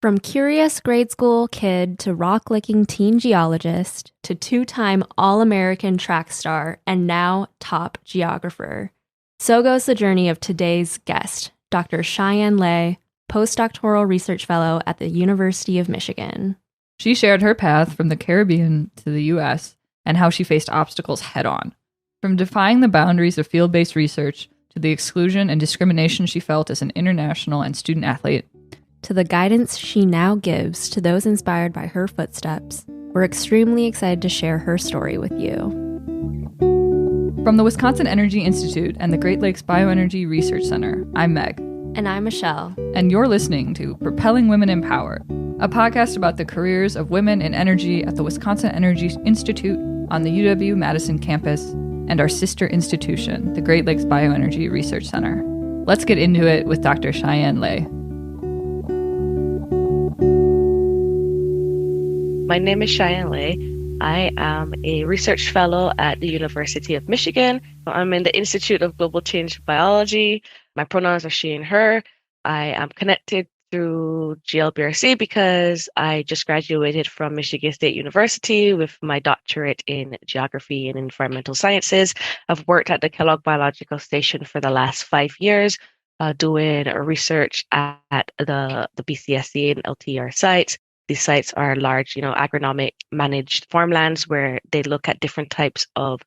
From curious grade school kid to rock-licking teen geologist to two-time All-American track star and now top geographer. So goes the journey of today's guest, Dr. Cheyenne Lei, postdoctoral research fellow at the University of Michigan. She shared her path from the Caribbean to the U.S. and how she faced obstacles head-on. From defying the boundaries of field-based research to the exclusion and discrimination she felt as an international and student athlete, to the guidance she now gives to those inspired by her footsteps. We're extremely excited to share her story with you. From the Wisconsin Energy Institute and the Great Lakes Bioenergy Research Center, I'm Meg. And I'm Michelle. And you're listening to Propelling Women in Power, a podcast about the careers of women in energy at the Wisconsin Energy Institute on the UW-Madison campus and our sister institution, the Great Lakes Bioenergy Research Center. Let's get into it with Dr. Cheyenne Lei. My name is Cheyenne Lei. I am a research fellow at the University of Michigan. I'm in the Institute of Global Change Biology. My pronouns are she and her. I am connected through GLBRC because I just graduated from Michigan State University with my doctorate in geography and environmental sciences. I've worked at the Kellogg Biological Station for the last 5 years, doing research at the BCSC and LTR sites. These sites are large, agronomic managed farmlands where they look at different types of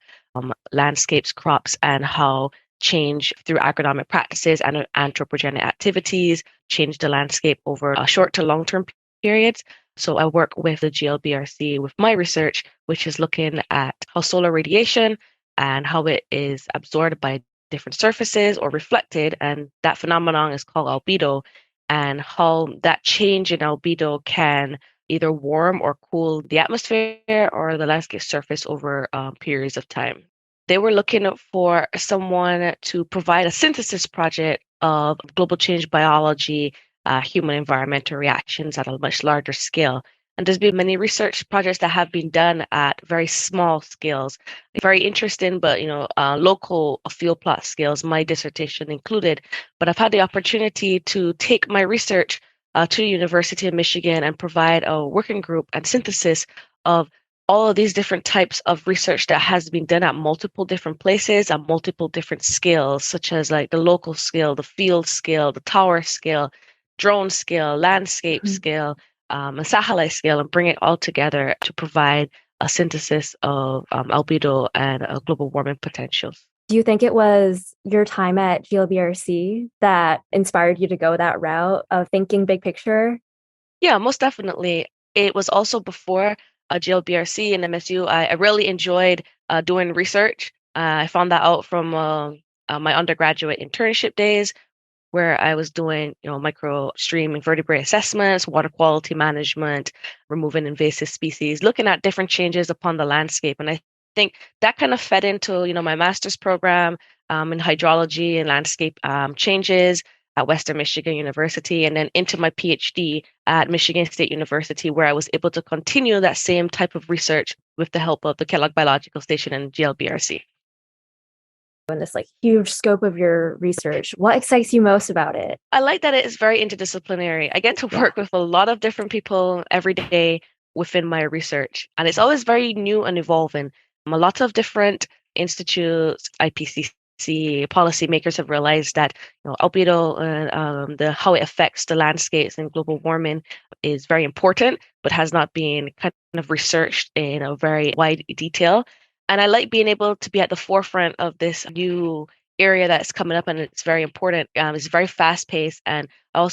landscapes, crops, and how change through agronomic practices and anthropogenic activities change the landscape over a short to long-term periods. So I work with the GLBRC with my research, which is looking at how solar radiation and how it is absorbed by different surfaces or reflected, and that phenomenon is called albedo, and how that change in albedo can either warm or cool the atmosphere or the landscape surface over periods of time. They were looking for someone to provide a synthesis project of global change biology, human environmental reactions at a much larger scale. And there's been many research projects that have been done at very small scales, very interesting, but local field plot scales, my dissertation included. But I've had the opportunity to take my research to the University of Michigan and provide a working group and synthesis of all of these different types of research that has been done at multiple different places, at multiple different scales, such as like the local scale, the field scale, the tower scale, drone scale, landscape scale, and satellite scale, and bring it all together to provide a synthesis of albedo and global warming potentials. Do you think it was your time at GLBRC that inspired you to go that route of thinking big picture? Yeah, most definitely. It was also before GLBRC and MSU. I really enjoyed doing research. I found that out from my undergraduate internship days, where I was doing, microstream invertebrate assessments, water quality management, removing invasive species, looking at different changes upon the landscape. And I think that kind of fed into, my master's program in hydrology and landscape changes at Western Michigan University, and then into my Ph.D. at Michigan State University, where I was able to continue that same type of research with the help of the Kellogg Biological Station and GLBRC. In this huge scope of your research, what excites you most about it? I like that it is very interdisciplinary. I get to work with a lot of different people every day within my research, and it's always very new and evolving. A lot of different institutes, IPCC, policymakers have realized that albedo and how it affects the landscapes and global warming is very important, but has not been kind of researched in a very wide detail. And I like being able to be at the forefront of this new area that's coming up, and it's very important. It's very fast paced, and I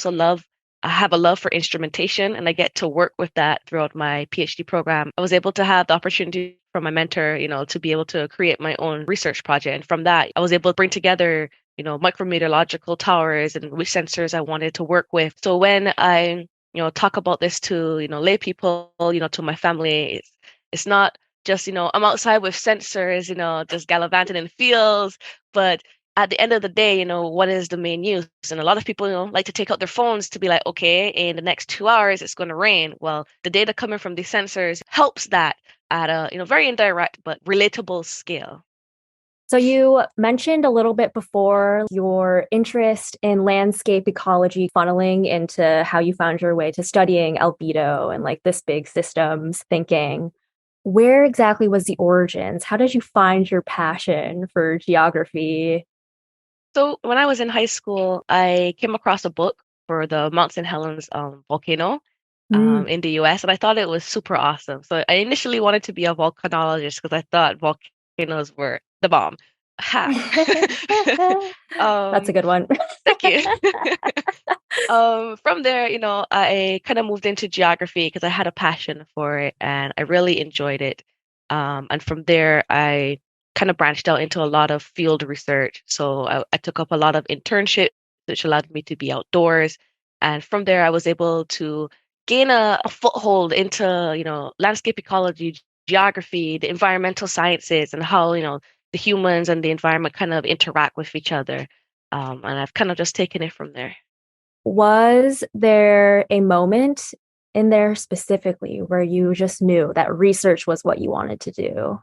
have a love for instrumentation, and I get to work with that throughout my PhD program. I was able to have the opportunity from my mentor, to be able to create my own research project. And from that, I was able to bring together, micrometeorological towers and which sensors I wanted to work with. So when I, talk about this to, lay people, to my family, it's not just, I'm outside with sensors, just gallivanting in fields, but at the end of the day, what is the main use? And a lot of people, like to take out their phones to be like, okay, in the next 2 hours, it's going to rain. Well, the data coming from these sensors helps that at a, very indirect but relatable scale. So you mentioned a little bit before your interest in landscape ecology funneling into how you found your way to studying albedo and like this big systems thinking. Where exactly was the origins? How did you find your passion for geography? So when I was in high school, I came across a book for the Mount St. Helens volcano Mm. in the US, and I thought it was super awesome. So I initially wanted to be a volcanologist because I thought volcanoes were the bomb. Ha. That's a um, good one. Thank you. From there, I kind of moved into geography because I had a passion for it and I really enjoyed it. And from there, I kind of branched out into a lot of field research. So I took up a lot of internships, which allowed me to be outdoors. And from there, I was able to gain a foothold into, landscape ecology, geography, the environmental sciences, and how, the humans and the environment kind of interact with each other. And I've kind of just taken it from there. Was there a moment in there specifically where you just knew that research was what you wanted to do?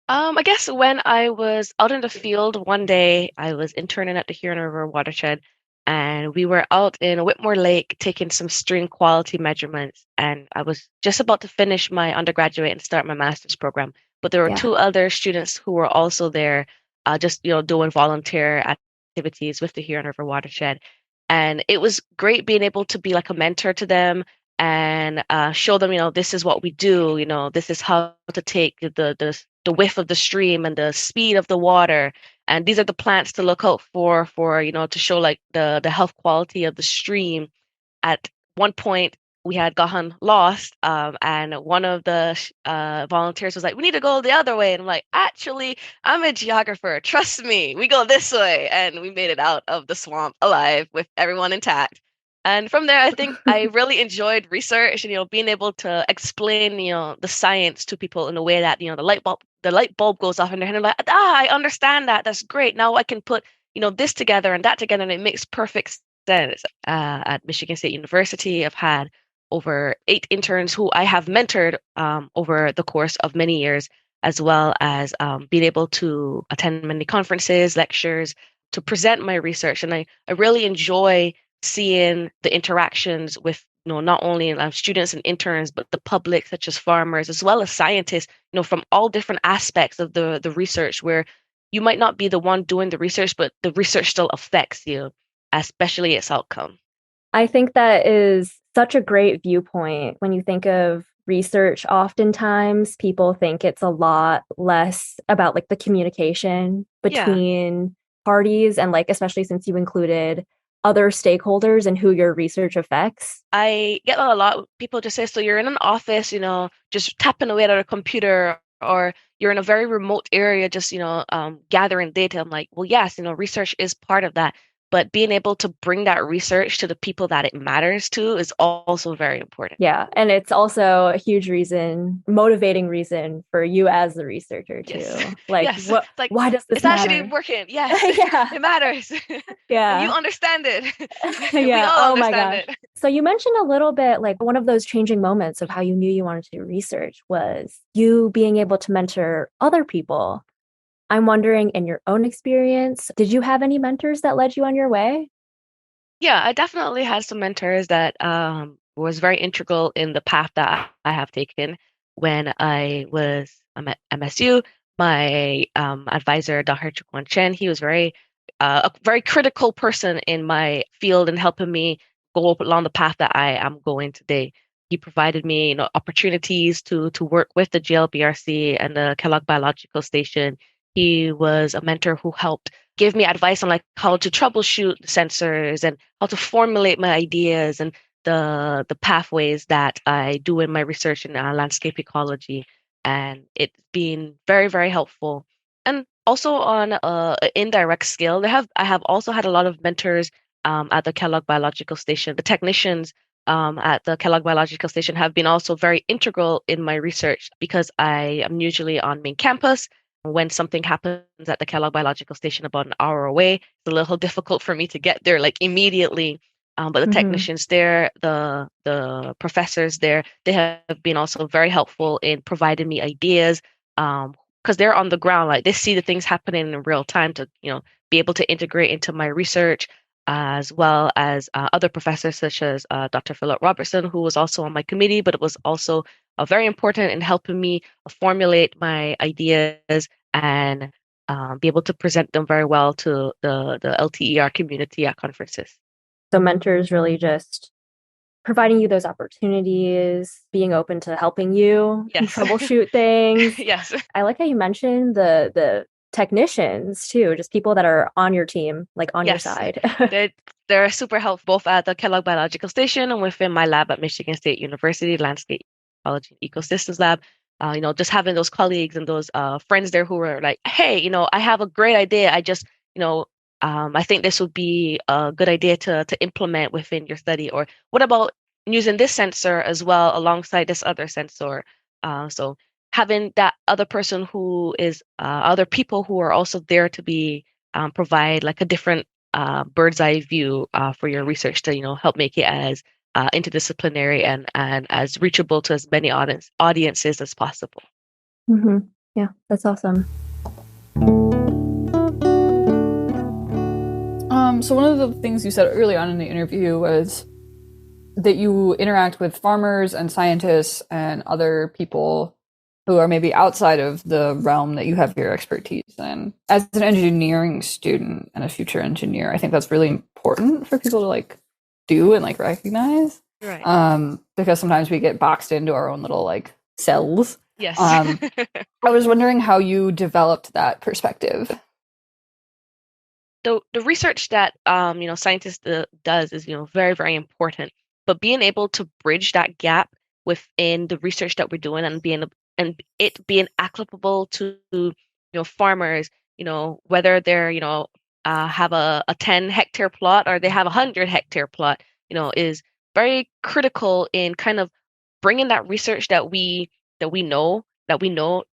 I guess when I was out in the field one day, I was interning at the Huron River watershed, and we were out in Whitmore Lake taking some stream quality measurements. And I was just about to finish my undergraduate and start my master's program, but there were Yeah. two other students who were also there, just doing volunteer activities with the Huron River watershed. And it was great being able to be like a mentor to them and show them, this is what we do, this is how to take the width of the stream and the speed of the water, and these are the plants to look out for to show like the health quality of the stream. At one point, we had gotten lost, and one of the volunteers was like, "We need to go the other way," and I'm like, "Actually, I'm a geographer. Trust me, we go this way," and we made it out of the swamp alive with everyone intact. And from there, I think I really enjoyed research and being able to explain the science to people in a way that the light bulb goes off in their head and they're like, I understand that. That's great. Now I can put this together and that together, and it makes perfect sense. At Michigan State University, I've had over 8 interns who I have mentored over the course of many years, as well as being able to attend many conferences, lectures, to present my research. And I really enjoy seeing the interactions with not only students and interns, but the public, such as farmers, as well as scientists, from all different aspects of the research, where you might not be the one doing the research, but the research still affects you, especially its outcome. I think that is such a great viewpoint. When you think of research, oftentimes people think it's a lot less about like the communication Yeah. between parties and like especially since you included other stakeholders and who your research affects. I get a lot. People just say, so you're in an office, just tapping away at a computer, or you're in a very remote area, just, gathering data. I'm like, well, yes, research is part of that. But being able to bring that research to the people that it matters to is also very important. Yeah, and it's also a huge reason, motivating reason for you as the researcher Yes. too. Like Yes. what It's like, why does this it's actually matter? working. Yes. Yeah. It matters. And you Yeah. understand it. We Yeah. all Oh my understand gosh. it. So you mentioned a little bit like one of those changing moments of how you knew you wanted to do research was you being able to mentor other people. I'm wondering, in your own experience, did you have any mentors that led you on your way? Yeah, I definitely had some mentors that was very integral in the path that I have taken. When I was at MSU, my advisor, Dr. Jiquan Chen, he was a very critical person in my field and helping me go along the path that I am going today. He provided me, opportunities to work with the GLBRC and the Kellogg Biological Station. He was a mentor who helped give me advice on like how to troubleshoot the sensors and how to formulate my ideas and the pathways that I do in my research in landscape ecology. And it's been very, very helpful. And also on an indirect scale, I have also had a lot of mentors at the Kellogg Biological Station. The technicians at the Kellogg Biological Station have been also very integral in my research because I am usually on main campus. When something happens at the Kellogg Biological Station about an hour away, it's a little difficult for me to get there like immediately. But the Hmm. technicians there, the professors there, they have been also very helpful in providing me ideas, because they're on the ground, like they see the things happening in real time to, be able to integrate into my research, as well as other professors such as Dr. Philip Robertson, who was also on my committee, but it was also very important in helping me formulate my ideas and be able to present them very well to the LTER community at conferences. So mentors really just providing you those opportunities, being open to helping you Yes. troubleshoot things. Yes. I like how you mentioned the technicians too, just people that are on your team, like on your Yes. side. They're super helpful both at the Kellogg Biological Station and within my lab at Michigan State University, Landscape Ecology Ecosystems Lab. Just having those colleagues and those friends there who are like, hey, I have a great idea. I think this would be a good idea to implement within your study. Or what about using this sensor as well alongside this other sensor? So having that other person who is other people who are also there to be provide like a different bird's eye view for your research to help make it as interdisciplinary and as reachable to as many audiences as possible. Mm-hmm. Yeah, that's awesome. So one of the things you said early on in the interview was that you interact with farmers and scientists and other people who are maybe outside of the realm that you have your expertise in. As an engineering student and a future engineer, I think that's really important for people to do and recognize. Right. Because sometimes we get boxed into our own little cells. Yes. I was wondering how you developed that perspective. The research that scientists does is very, very important, but being able to bridge that gap within the research that we're doing and it being applicable to farmers, whether they're have a 10-hectare plot or they have a 100-hectare plot, is very critical in kind of bringing that research that we know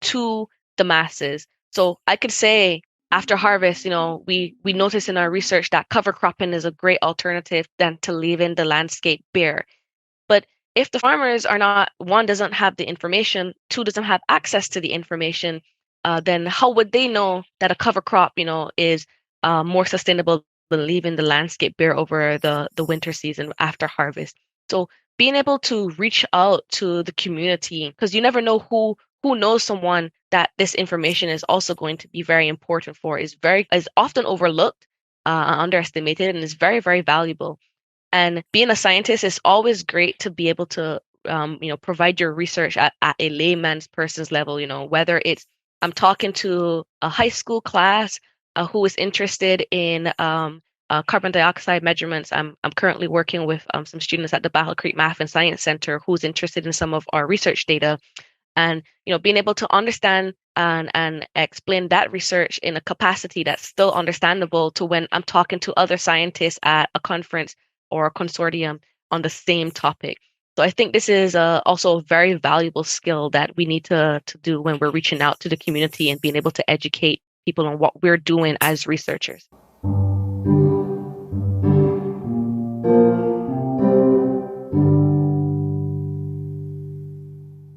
to the masses. So I could say after harvest, we notice in our research that cover cropping is a great alternative than to leaving the landscape bare. But if the farmers are not, one, doesn't have the information, two, doesn't have access to the information, then how would they know that a cover crop, is more sustainable than leaving the landscape bare over the winter season after harvest? So being able to reach out to the community, because you never know who knows someone that this information is also going to be very important for, is often overlooked, underestimated, and is very, very valuable. And being a scientist is always great to be able to, provide your research at a layman's person's level, whether it's I'm talking to a high school class who is interested in carbon dioxide measurements. I'm currently working with some students at the Battle Creek Math and Science Center who's interested in some of our research data. And being able to understand and explain that research in a capacity that's still understandable to when I'm talking to other scientists at a conference or a consortium on the same topic. So I think this is also a very valuable skill that we need to do when we're reaching out to the community and being able to educate people on what we're doing as researchers.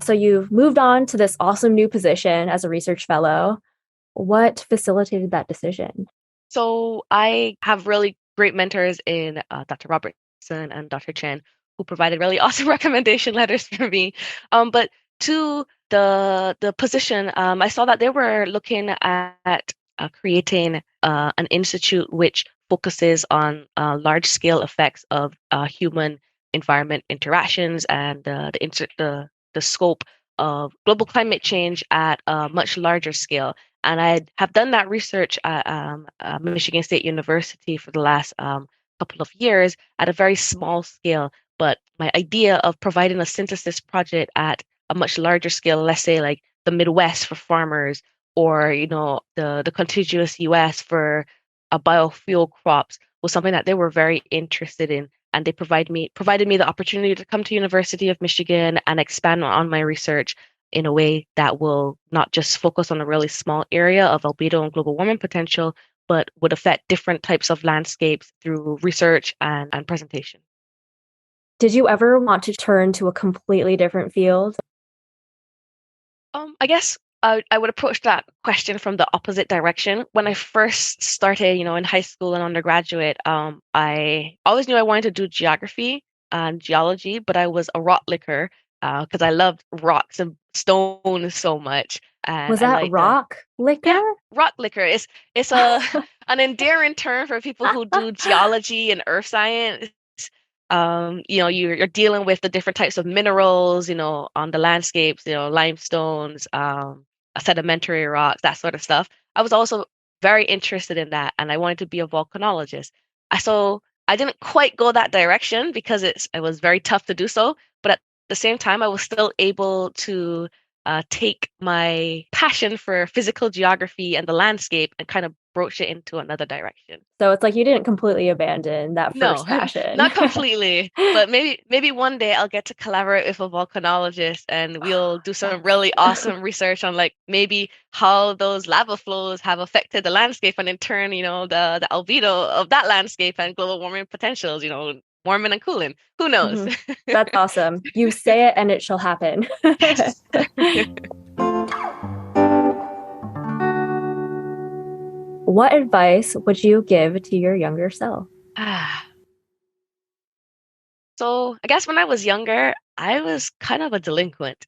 So you've moved on to this awesome new position as a research fellow. What facilitated that decision? So I have really great mentors in Dr. Robertson and Dr. Chen, who provided really awesome recommendation letters for me. But to the position, I saw that they were looking at creating an institute which focuses on large scale effects of human environment interactions and the scope of global climate change at a much larger scale. And I have done that research at Michigan State University for the last couple of years at a very small scale. But my idea of providing a synthesis project at a much larger scale, let's say like the Midwest for farmers, or the contiguous US for biofuel crops, was something that they were very interested in. And they provided me the opportunity to come to University of Michigan and expand on my research in a way that will not just focus on a really small area of albedo and global warming potential, but would affect different types of landscapes through research and presentation. Did you ever want to turn to a completely different field? I guess I would approach that question from the opposite direction. When I first started, in high school and undergraduate, I always knew I wanted to do geography and geology, but I was a rock licker because I loved rocks and stones so much, and Was I that like the rock liquor? yeah, rock licker. It's a an endearing term for people who do geology and earth science. You're dealing with the different types of minerals, on the landscapes, limestones, sedimentary rocks, that sort of stuff. I was also very interested in that, and I wanted to be a volcanologist. So I didn't quite go that direction because it was very tough to do so, but at the same time, I was still able to take my passion for physical geography and the landscape and kind of broach it into another direction. So it's like you didn't completely abandon that No, first passion. not completely, but maybe one day I'll get to collaborate with a volcanologist and we'll do some really awesome research on like maybe how those lava flows have affected the landscape and in turn, the albedo of that landscape and global warming potentials, warming and cooling. Who knows? Mhm. That's awesome. You say it and it shall happen. Yes. What advice would you give to your younger self? Ah. So I guess when I was younger, I was kind of a delinquent,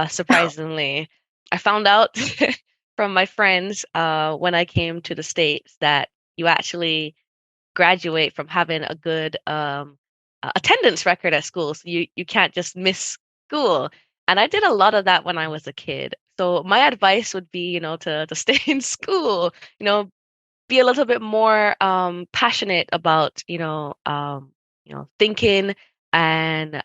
surprisingly. I found out from my friends when I came to the States that you actually graduate from having a good attendance record at school. So you can't just miss school. And I did a lot of that when I was a kid. So my advice would be, to stay in school, be a little bit more passionate about thinking and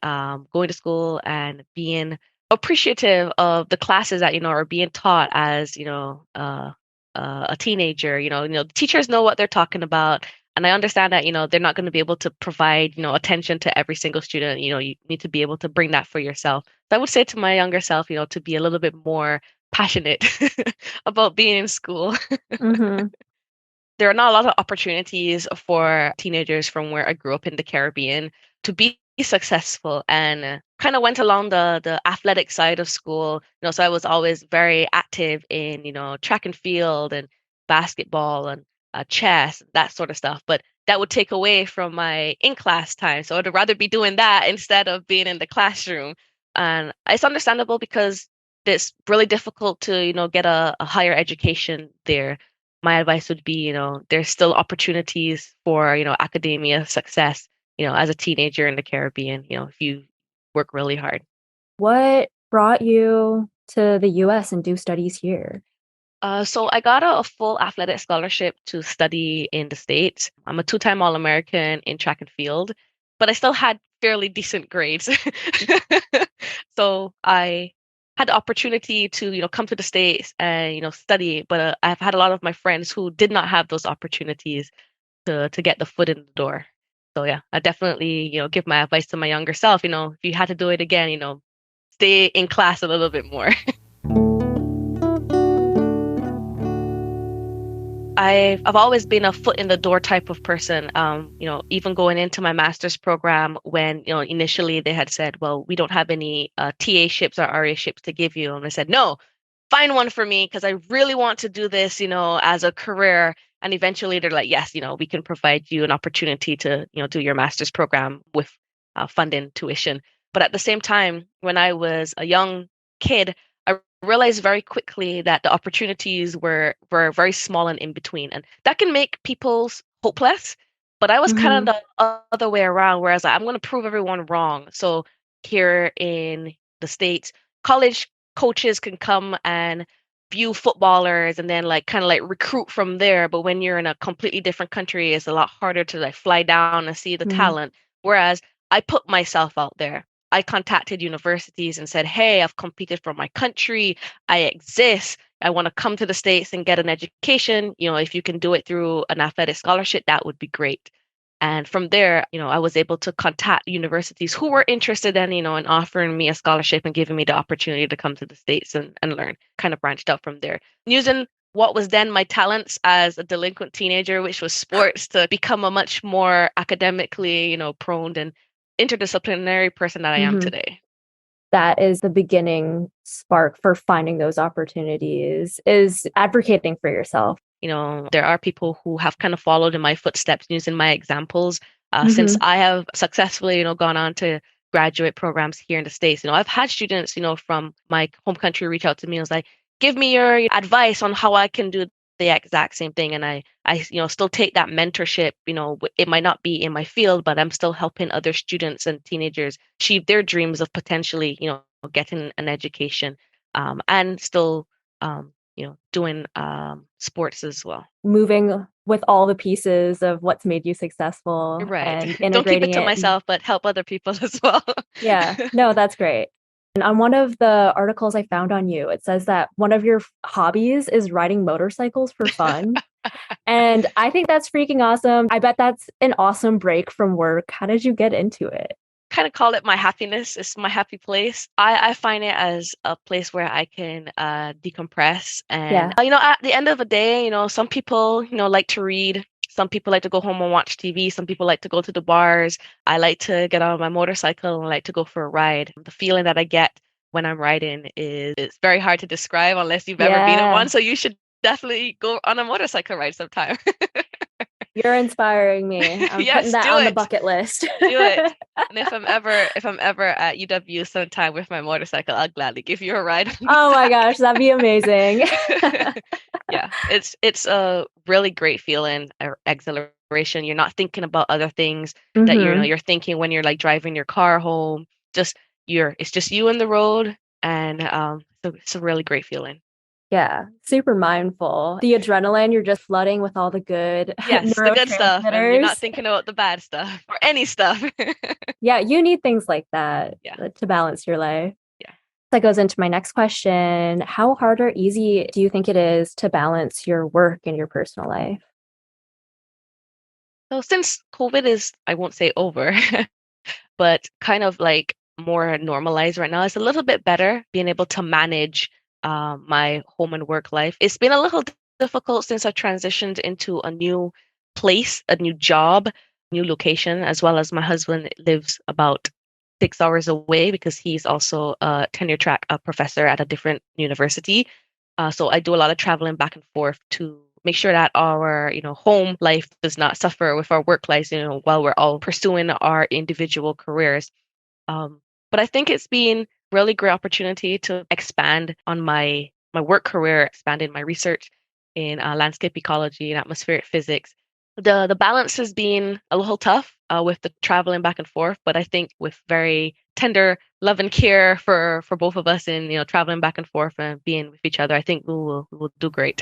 going to school and being appreciative of the classes that are being taught as a teenager. The teachers know what they're talking about, and I understand that they're not going to be able to provide attention to every single student. You need to be able to bring that for yourself. So I would say to my younger self, to be a little bit more passionate about being in school. Mm-hmm. There are not a lot of opportunities for teenagers from where I grew up in the Caribbean to be successful and kind of went along the athletic side of school. So I was always very active in, track and field and basketball and chess, that sort of stuff. But that would take away from my in-class time. So I'd rather be doing that instead of being in the classroom. And it's understandable because it's really difficult to, get a higher education there. My advice would be, there's still opportunities for, academia success, as a teenager in the Caribbean, if you work really hard. What brought you to the US and do studies here? So I got a full athletic scholarship to study in the States. I'm a two-time All-American in track and field, but I still had fairly decent grades. So I had the opportunity to, come to the States and, study, but I've had a lot of my friends who did not have those opportunities to get the foot in the door. So yeah, I definitely, give my advice to my younger self, if you had to do it again, stay in class a little bit more. I've always been a foot in the door type of person. Even going into my master's program when, initially they had said, well, we don't have any TA ships or RA ships to give you. And I said, no, find one for me because I really want to do this, as a career. And eventually they're like, yes, we can provide you an opportunity to, do your master's program with funding tuition. But at the same time, when I was a young kid, I realized very quickly that the opportunities were very small and in between, and that can make people hopeless. But I was kind Mm-hmm. of the other way around, whereas I'm going to prove everyone wrong. So here in the States, college coaches can come and view footballers and then like kind of like recruit from there. But when you're in a completely different country, it's a lot harder to like fly down and see the Mm-hmm. talent. Whereas I put myself out there. I contacted universities and said, hey, I've competed for my country. I exist. I want to come to the States and get an education. If you can do it through an athletic scholarship, that would be great. And from there, I was able to contact universities who were interested in offering me a scholarship and giving me the opportunity to come to the States and learn. Kind of branched out from there. Using what was then my talents as a delinquent teenager, which was sports, to become a much more academically, prone and interdisciplinary person that I am Mm-hmm. today. that is the beginning spark for finding those opportunities, is advocating for yourself. There are people who have kind of followed in my footsteps using my examples. Since Mm-hmm. I have successfully, gone on to graduate programs here in the States, I've had students, from my home country reach out to me and was like, give me your advice on how I can do the exact same thing. And I, still take that mentorship, it might not be in my field, but I'm still helping other students and teenagers achieve their dreams of potentially, getting an education, and still, doing sports as well. Moving with all the pieces of what's made you successful Right. and Don't keep it integrating to it. myself, but help other people as well. Yeah, no, that's great. And on one of the articles I found on you, it says that one of your hobbies is riding motorcycles for fun. And I think that's freaking awesome. I bet that's an awesome break from work. How did you get into it? Kind of call it my happiness. It's my happy place. I find it as a place where I can decompress. And, Yeah. at the end of the day, some people, like to read. Some people like to go home and watch TV. Some people like to go to the bars. I like to get on my motorcycle and like to go for a ride. The feeling that I get when I'm riding it's very hard to describe unless you've ever been on one. Yeah. So you should definitely go on a motorcycle ride sometime. You're inspiring me. I'm putting Yes, that do on the it. bucket list. Do it. And if I'm ever at UW sometime with my motorcycle, I'll gladly give you a ride on the Oh my back. gosh, that'd be amazing. Yeah, it's a really great feeling, exhilaration. You're not thinking about other things that Hmm. you're thinking when you're like driving your car home. Just it's just you and the road, and so it's a really great feeling. Yeah, super mindful. The adrenaline, you're just flooding with all the good Yes, the good stuff, and you're not neurotransmitters. thinking about the bad stuff or any stuff. Yeah, you need things like that Yeah, to balance your life. yeah. That goes into my next question. How hard or easy do you think it is to balance your work and your personal life? So since COVID is, I won't say over, but kind of like more normalized right now. It's a little bit better being able to manage my home and work life. It's been a little difficult since I transitioned into a new place, a new job, new location, as well as my husband lives about 6 hours away because he's also a tenure track professor at a different university. So I do a lot of traveling back and forth to make sure that our, home life does not suffer with our work lives, while we're all pursuing our individual careers. Um, but I think it's been really great opportunity to expand on my work career, expand in my research in landscape ecology and atmospheric physics. The balance has been a little tough with the traveling back and forth, but I think with very tender love and care for both of us, and traveling back and forth and being with each other, I think we will do great.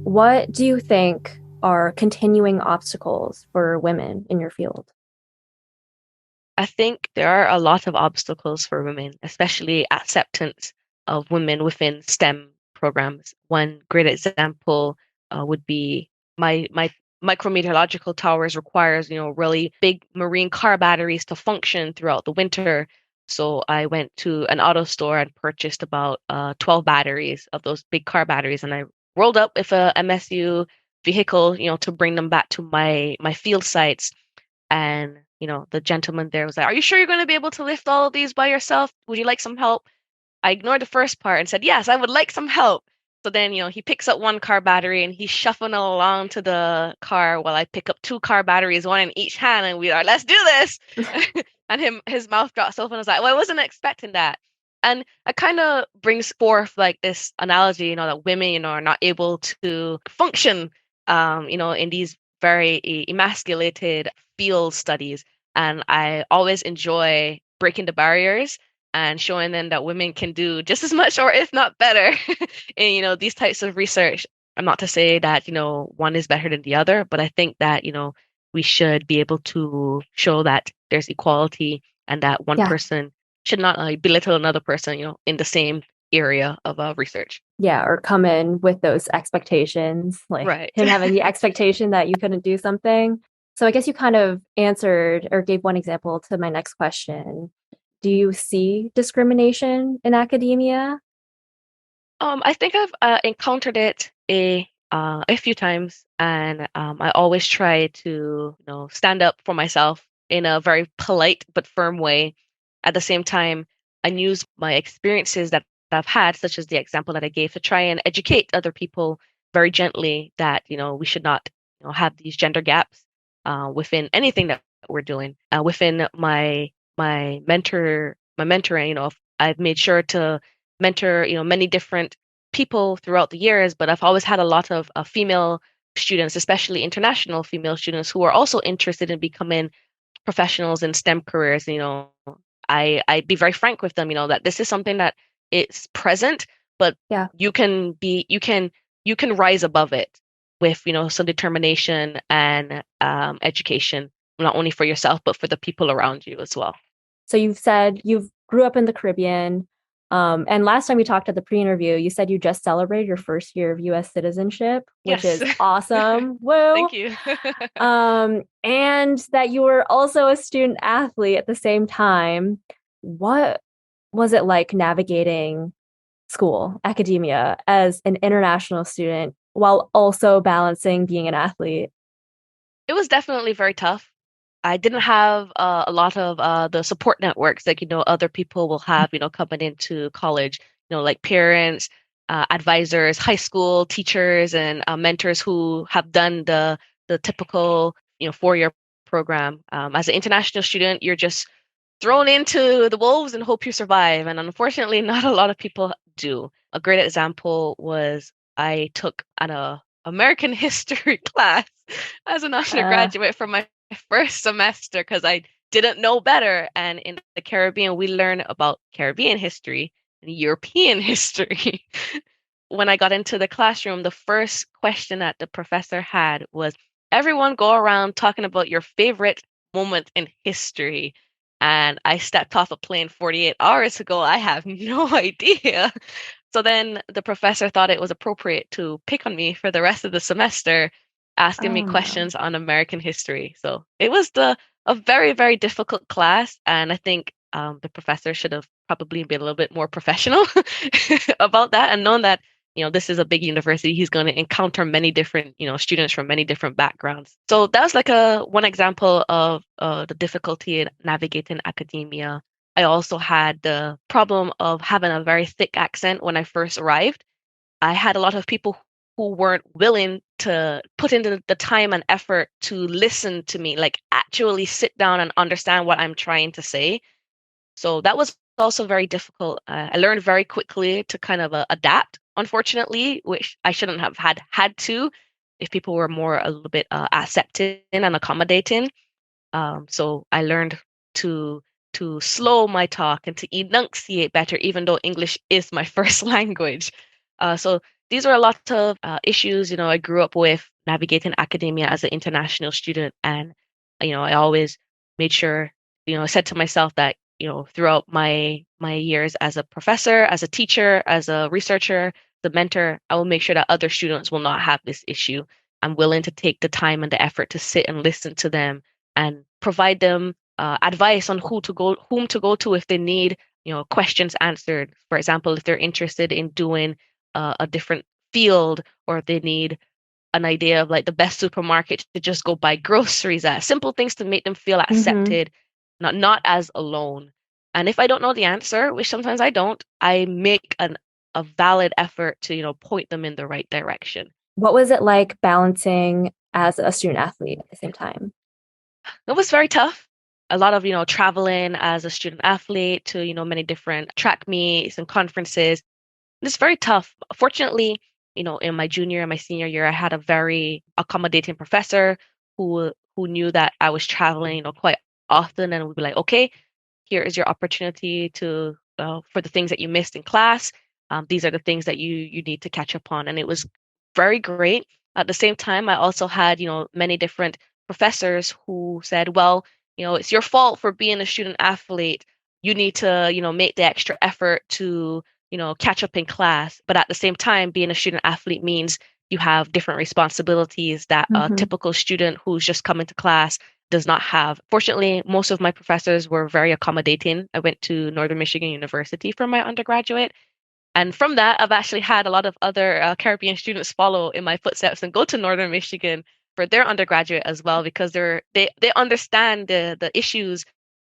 What do you think are continuing obstacles for women in your field? I think there are a lot of obstacles for women, especially acceptance of women within STEM programs. One great example would be my micrometeorological towers requires, really big marine car batteries to function throughout the winter. So I went to an auto store and purchased about 12 batteries of those big car batteries, and I rolled up with a MSU vehicle, to bring them back to my field sites. And, the gentleman there was like, "Are you sure you're going to be able to lift all of these by yourself? Would you like some help?" I ignored the first part and said, "Yes, I would like some help." So then, he picks up one car battery and he's shuffling along to the car while I pick up two car batteries, one in each hand, and we are, "Let's do this." And his mouth drops open. I was like, "Well, I wasn't expecting that." And it kind of brings forth like this analogy, that women, are not able to function, in these very emasculated field studies. And I always enjoy breaking the barriers and showing them that women can do just as much or if not better in, these types of research. I'm not to say that, one is better than the other, but I think that, we should be able to show that there's equality and that one Yeah. person should not belittle another person, in the same area of research. Yeah, or come in with those expectations, like Right. him having the expectation that you couldn't do something. So I guess you kind of answered or gave one example to my next question. Do you see discrimination in academia? I think I've encountered it a few times, and I always try to, stand up for myself in a very polite but firm way. At the same time, I use my experiences that I've had, such as the example that I gave, to try and educate other people very gently that, we should not, have these gender gaps within anything that we're doing. Within my mentoring, I've made sure to mentor, many different people throughout the years, but I've always had a lot of female students, especially international female students, who are also interested in becoming professionals in STEM careers. I'd be very frank with them, that this is something that it's present, but Yeah. you can rise above it with, some determination and education, not only for yourself, but for the people around you as well. So you've said you've grew up in the Caribbean. And last time we talked at the pre-interview, you said you just celebrated your first year of US citizenship, which Yes. is awesome. Woo! Thank you. And that you were also a student athlete at the same time. What was it like navigating school, academia, as an international student while also balancing being an athlete? It was definitely very tough. I didn't have a lot of the support networks like, other people will have, coming into college, like parents, advisors, high school teachers, and mentors who have done the typical, 4-year program. As an international student, you're just thrown into the wolves and hope you survive. And unfortunately, not a lot of people do. A great example was I took an American history class as an Uh, undergraduate for my first semester because I didn't know better. And in the Caribbean, we learn about Caribbean history and European history. When I got into the classroom, the first question that the professor had was, everyone go around talking about your favorite moment in history. And I stepped off a plane 48 hours ago. I have no idea. So then the professor thought it was appropriate to pick on me for the rest of the semester, asking me oh no. questions on American history. So it was a very, very difficult class. And I think the professor should have probably been a little bit more professional about that and known that, this is a big university. He's going to encounter many different, students from many different backgrounds. So that was like one example of the difficulty in navigating academia. I also had the problem of having a very thick accent when I first arrived. I had a lot of people who weren't willing to put into the time and effort to listen to me, like actually sit down and understand what I'm trying to say. So that was also very difficult. I learned very quickly to kind of adapt, unfortunately, which I shouldn't have had to if people were more a little bit accepting and accommodating. So I learned to slow my talk and to enunciate better, even though English is my first language. So these are a lot of issues, I grew up with navigating academia as an international student, and I always made sure, I said to myself that, throughout my years as a professor, as a teacher, as a researcher, the mentor, I will make sure that other students will not have this issue. I'm willing to take the time and the effort to sit and listen to them and provide them advice on whom to go to if they need, questions answered. For example, if they're interested in doing a different field, or if they need an idea of like the best supermarket to just go buy groceries at, simple things to make them feel Mm-hmm. accepted, not as alone. And if I don't know the answer, which sometimes I don't, I make a valid effort to, point them in the right direction. What was it like balancing as a student athlete at the same time? It was very tough. A lot of, traveling as a student athlete to, many different track meets and conferences. It's very tough. Fortunately, in my junior and my senior year, I had a very accommodating professor who knew that I was traveling, quite often, and would be like, okay, here is your opportunity to for the things that you missed in class. These are the things that you need to catch up on, and it was very great. At the same time, I also had many different professors who said, well, it's your fault for being a student athlete. You need to make the extra effort to catch up in class. But at the same time, being a student athlete means you have different responsibilities that a Mm-hmm. typical student who's just coming to class does not have. Fortunately, most of my professors were very accommodating. I went to Northern Michigan University for my undergraduate, And from that, I've actually had a lot of other Caribbean students follow in my footsteps and go to Northern Michigan for their undergraduate as well, because they understand the issues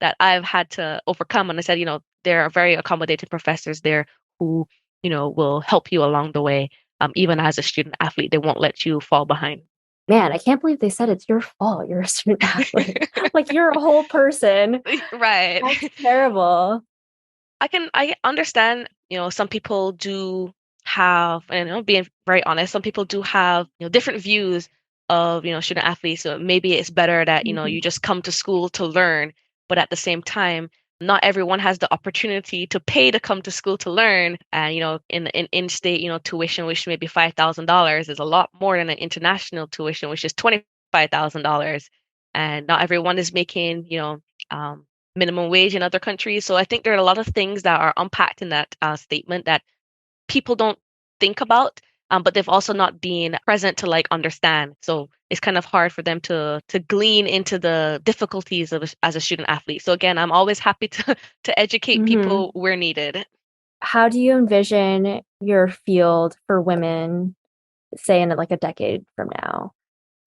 that I've had to overcome. And I said, there are very accommodating professors there who, will help you along the way. Even as a student athlete, they won't let you fall behind. Man, I can't believe they said it's your fault. You're a student athlete. Like, you're a whole person. Right. That's terrible. I understand, some people do have, and being very honest, some people do have, different views of, student athletes. So maybe it's better that, you just come to school to learn, but at the same time, not everyone has the opportunity to pay to come to school to learn. And, in-state, tuition, which may be $5,000, is a lot more than an international tuition, which is $25,000. And not everyone is making, minimum wage in other countries. So I think there are a lot of things that are unpacked in that statement that people don't think about, but they've also not been present to understand. So it's kind of hard for them to glean into the difficulties of as a student athlete. So again, I'm always happy to educate people where needed. How do you envision your field for women, say in like a decade from now?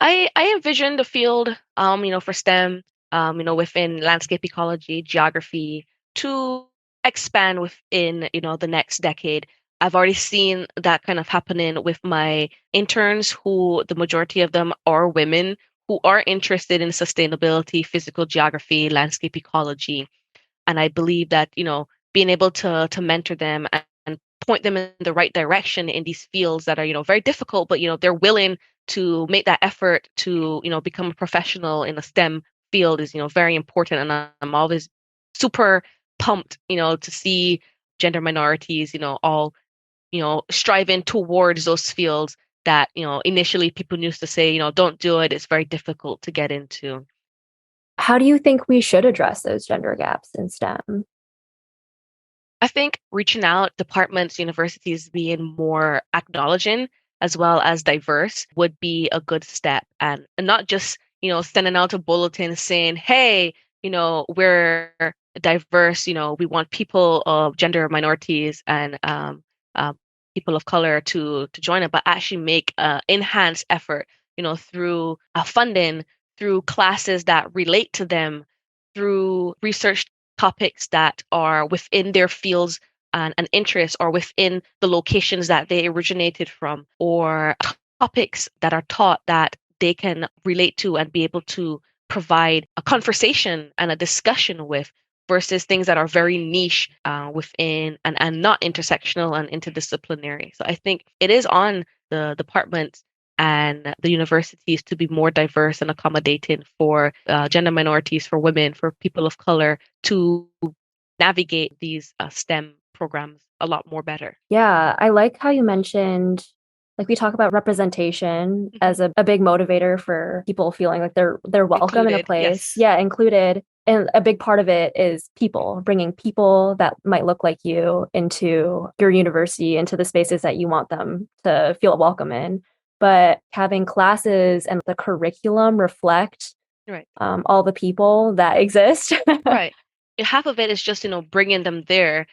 I envision the field, for STEM, within landscape ecology, geography, to expand within, the next decade. I've already seen that kind of happening with my interns, who the majority of them are women who are interested in sustainability, physical geography, landscape ecology. And I believe that, being able to mentor them and point them in the right direction in these fields that are, very difficult, but, they're willing to make that effort to, become a professional in a STEM field is, very important. And I'm always super pumped, to see gender minorities, all, striving towards those fields that, initially people used to say, don't do it. It's very difficult to get into. How do you think we should address those gender gaps in STEM? I think reaching out, departments, universities being more acknowledging as well as diverse would be a good step. And not just, sending out a bulletin saying, hey, we're diverse, we want people of gender minorities and people of color to join it, but actually make enhanced effort, through funding, through classes that relate to them, through research topics that are within their fields and interests, or within the locations that they originated from, or topics that are taught that they can relate to and be able to provide a conversation and a discussion with, versus things that are very niche within and not intersectional and interdisciplinary. So I think it is on the departments and the universities to be more diverse and accommodating for gender minorities, for women, for people of color, to navigate these STEM programs a lot more better. Yeah, I like how you mentioned, like, we talk about representation as a big motivator for people feeling like they're welcome in a place. Yes. Yeah, included. And a big part of it is people, bringing people that might look like you into your university, into the spaces that you want them to feel welcome in. But having classes and the curriculum reflect all the people that exist. Right. Half of it is just, bringing them there,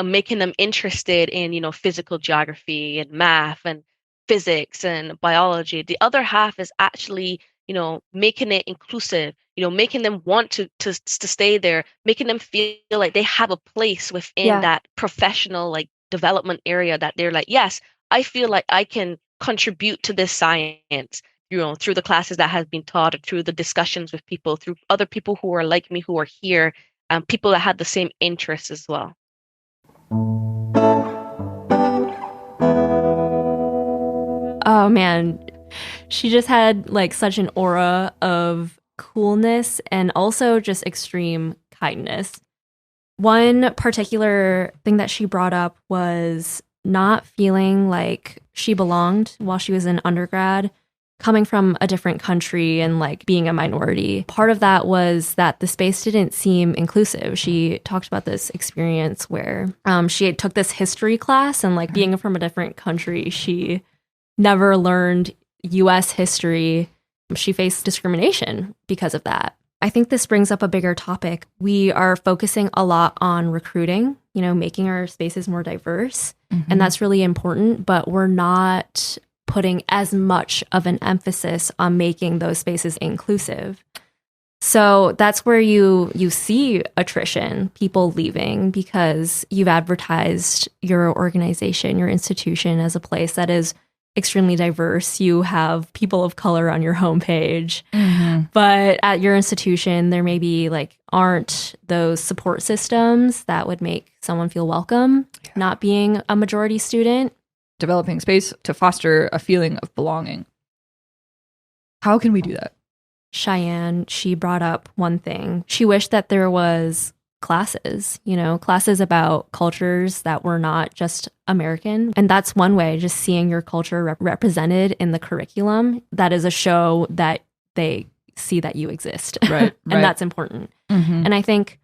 making them interested in, physical geography and math and physics and biology. The other half is actually, making it inclusive, making them want to stay there, making them feel like they have a place within that professional development area, that they're like, yes, I feel like I can contribute to this science, through the classes that have been taught, or through the discussions with people, through other people who are like me, who are here, people that had the same interests as well. Oh man, she just had such an aura of coolness and also just extreme kindness. One particular thing that she brought up was not feeling like she belonged while she was in undergrad, coming from a different country and being a minority. Part of that was that the space didn't seem inclusive. She talked about this experience where she had took this history class, and being from a different country, she never learned US history. She faced discrimination because of that. I think this brings up a bigger topic. We are focusing a lot on recruiting, making our spaces more diverse. And that's really important, but we're not putting as much of an emphasis on making those spaces inclusive. So that's where you see attrition, people leaving because you've advertised your organization, your institution as a place that is extremely diverse. You have people of color on your homepage, but at your institution, there maybe aren't those support systems that would make someone feel welcome, not being a majority student. Developing space to foster a feeling of belonging. How can we do that? Cheyenne, she brought up one thing. She wished that there was classes about cultures that were not just American. And that's one way, just seeing your culture represented in the curriculum. That is a show that they see that you exist. Right. And that's important. And I think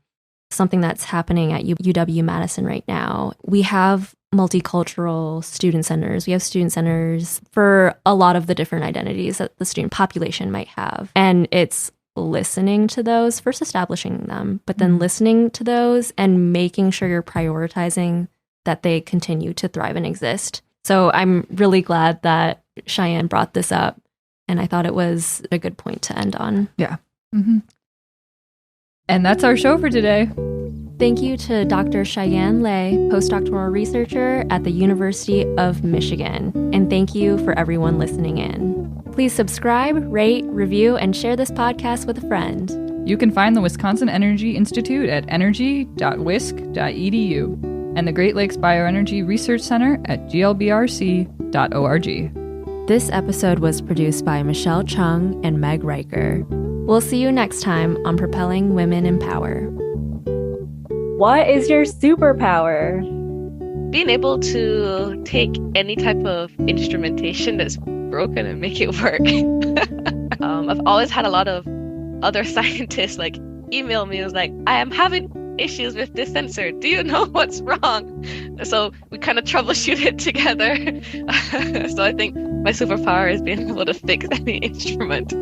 something that's happening at UW-Madison right now, we have multicultural student centers. We have student centers for a lot of the different identities that the student population might have. And it's listening to those, first establishing them, but then listening to those and making sure you're prioritizing that they continue to thrive and exist. So I'm really glad that Cheyenne brought this up, and I thought it was a good point to end on. Yeah. And that's our show for today. Thank you to Dr. Cheyenne Lei, postdoctoral researcher at the University of Michigan. And thank you for everyone listening in. Please subscribe, rate, review, and share this podcast with a friend. You can find the Wisconsin Energy Institute at energy.wisc.edu and the Great Lakes Bioenergy Research Center at glbrc.org. This episode was produced by Michelle Chung and Meg Riker. We'll see you next time on Propelling Women in Power. What is your superpower? Being able to take any type of instrumentation that's broken and make it work. I've always had a lot of other scientists email me and was like, I am having issues with this sensor. Do you know what's wrong? So we kind of troubleshoot it together. So I think my superpower is being able to fix any instrument.